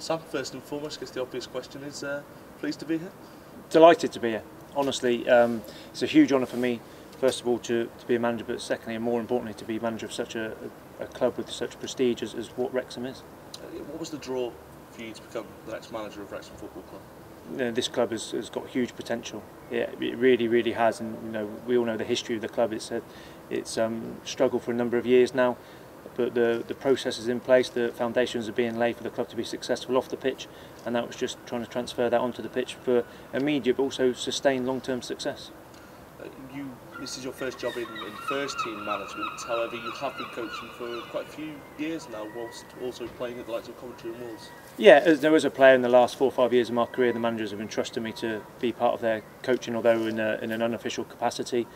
Sam, first and foremost, I guess the obvious question is, pleased to be here? Delighted to be here. Honestly, it's a huge honour for me, first of all, to be a manager, but secondly and more importantly, to be manager of such a club with such prestige as what Wrexham is. What was the draw for you to become the next manager of Wrexham Football Club? You know, this club has got huge potential. Yeah, it really has, and you know, we all know the history of the club. It's struggled for a number of years now, but the process is in place. The foundations are being laid for the club to be successful off the pitch, and that was just trying to transfer that onto the pitch for immediate but also sustained long-term success. This is your first job in first team management. However, you have been coaching for quite a few years now, whilst also playing at the likes of Coventry and Wolves. Yeah, as there was a player in the last 4 or 5 years of my career, the managers have entrusted me to be part of their coaching, although in an unofficial capacity.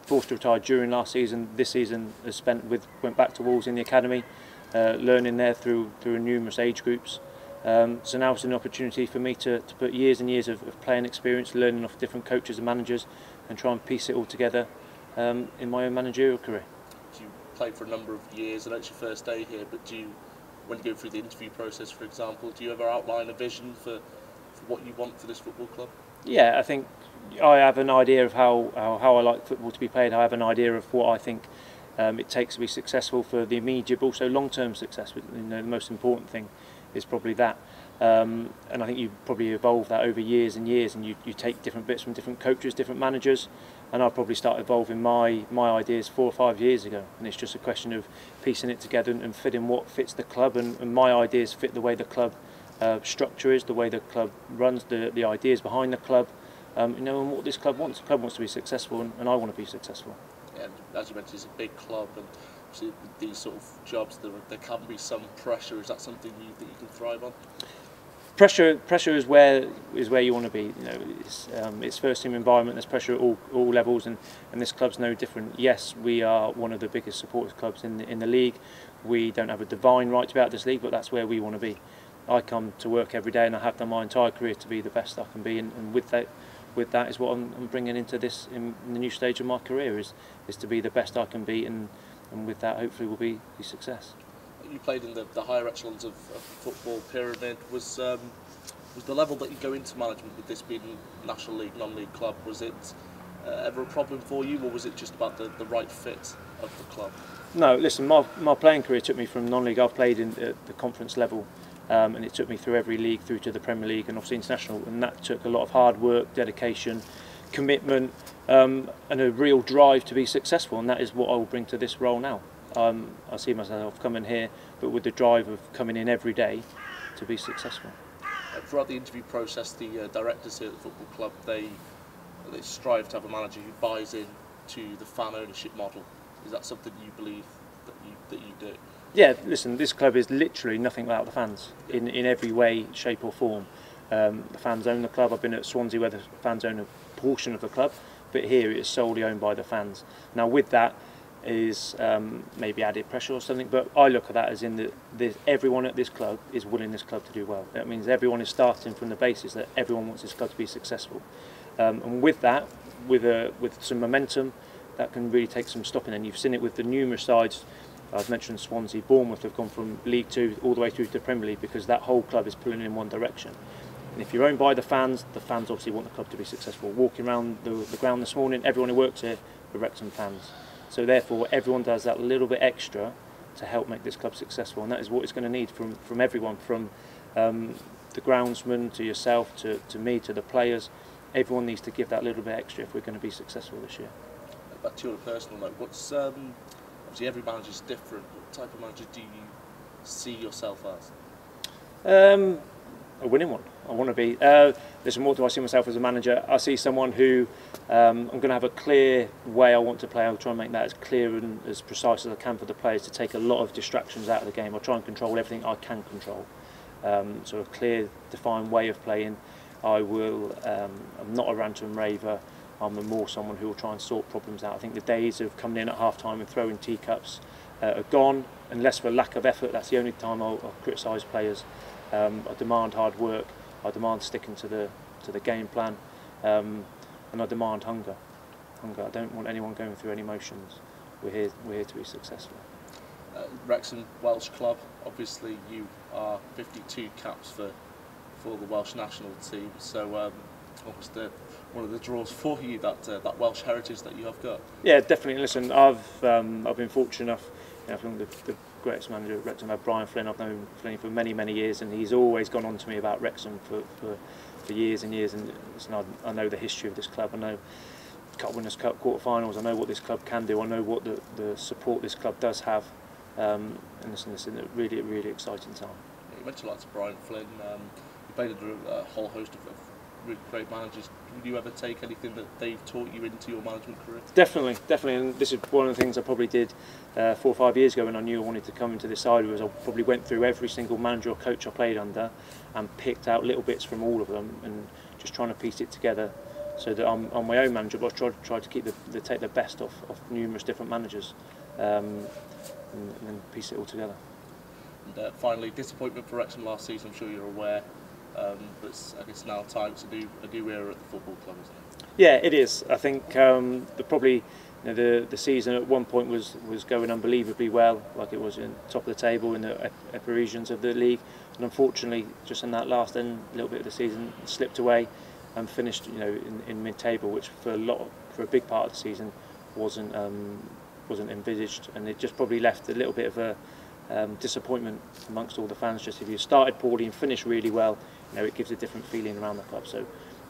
Forced to retire during last season. This season went back to Wolves in the academy, learning there through numerous age groups. So now it's an opportunity for me to put years and years of playing experience, learning off different coaches and managers, and try and piece it all together in my own managerial career. You played for a number of years, and it's your first day here, but when you go through the interview process, for example, do you ever outline a vision for what you want for this football club? Yeah, I think I have an idea of how I like football to be played. I have an idea of what I think it takes to be successful for the immediate but also long-term success. You know, the most important thing is probably that. And I think you probably evolve that over years and years, and you take different bits from different coaches, different managers, and I'll probably start evolving my ideas 4 or 5 years ago, and it's just a question of piecing it together and fitting what fits the club, and my ideas fit the way the club structure is, the way the club runs, the ideas behind the club, you know, and what this club wants. The club wants to be successful, and I want to be successful. Yeah, and as you mentioned, it's a big club, and with these sort of jobs, there can be some pressure. Is that something that you can thrive on? Pressure is where you want to be. You know, it's first team environment. There's pressure at all levels, and this club's no different. Yes, we are one of the biggest supporters clubs in the league. We don't have a divine right to be out of this league, but that's where we want to be. I come to work every day, and I have done my entire career to be the best I can be, and with that is what I'm bringing into this in the new stage of my career is to be the best I can be, and with that hopefully will be success. You played in the higher echelons of the football pyramid. Was the level that you go into management, with this being National League, non-league club, was it ever a problem for you, or was it just about the right fit of the club? No, listen, my playing career took me from non-league. I've played in the conference level, and it took me through every league, through to the Premier League and obviously international, and that took a lot of hard work, dedication, commitment, and a real drive to be successful, and that is what I will bring to this role now. I see myself coming here, but with the drive of coming in every day to be successful. Throughout the interview process, the directors here at the football club, they strive to have a manager who buys in to the fan ownership model. Is that something you believe that you do? Yeah, listen, this club is literally nothing without the fans in every way, shape or form. The fans own the club. I've been at Swansea where the fans own a portion of the club, but here it is solely owned by the fans. Now with that is maybe added pressure or something, but I look at that as in everyone at this club is willing this club to do well. That means everyone is starting from the basis that everyone wants this club to be successful, and with that, with some momentum, that can really take some stopping. And you've seen it with the numerous sides. I've mentioned Swansea, Bournemouth have gone from League 2 all the way through to the Premier League because that whole club is pulling in one direction. And if you're owned by the fans obviously want the club to be successful. Walking around the ground this morning, everyone who works here are Wrexham fans. So therefore, everyone does that little bit extra to help make this club successful, and that is what it's going to need from everyone, from the groundsman to yourself, to me, to the players. Everyone needs to give that little bit extra if we're going to be successful this year. Back to your personal note, what's obviously every manager is different. What type of manager do you see yourself as? A winning one. I want to be. Listen, what do I see myself as a manager? I see someone who I'm going to have a clear way I want to play. I'll try and make that as clear and as precise as I can for the players to take a lot of distractions out of the game. I'll try and control everything I can control. So a clear, defined way of playing. I will. I'm not a rant and raver. I'm more someone who will try and sort problems out. I think the days of coming in at half-time and throwing teacups are gone, unless for lack of effort. That's the only time I'll criticise players. I demand hard work. I demand sticking to the game plan, and I demand hunger. I don't want anyone going through any motions. We're here to be successful. Wrexham Welsh club. Obviously, you are 52 caps for the Welsh national team. So almost one of the draws for you, that Welsh heritage that you have got. Yeah, definitely. Listen, I've been fortunate enough. I think the greatest manager at Wrexham, Brian Flynn. I've known Flynn for many years, and he's always gone on to me about Wrexham for years and years. And listen, I know the history of this club. I know Cup Winners' Cup quarter-finals. I know what this club can do. I know what the support this club does have. And listen, it's a really exciting time. You mentioned like Brian Flynn. You played under a whole host of really great managers. Would you ever take anything that they've taught you into your management career? Definitely. And this is one of the things I probably did 4 or 5 years ago when I knew I wanted to come into this side. Was I probably went through every single manager or coach I played under and picked out little bits from all of them and just trying to piece it together so that I'm my own manager, but I try to keep take the best of numerous different managers and then piece it all together. And finally, disappointment for Wrexham last season. I'm sure you're aware. But I guess now time to do a new era at the football club, isn't it? Yeah, it is. I think the season at one point was going unbelievably well, like it was in top of the table in the upper regions of the league, and unfortunately, just in that last little bit of the season, slipped away and finished in mid-table, which for a big part of the season wasn't envisaged, and it just probably left a little bit of a disappointment amongst all the fans. Just if you started poorly and finished really well, it gives a different feeling around the club. So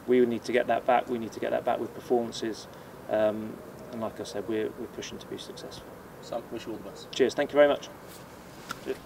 we would need to get that back. We need to get that back with performances, and like I said, we're pushing to be successful. Sam, wish you all the best. Cheers. Thank you very much. Cheers.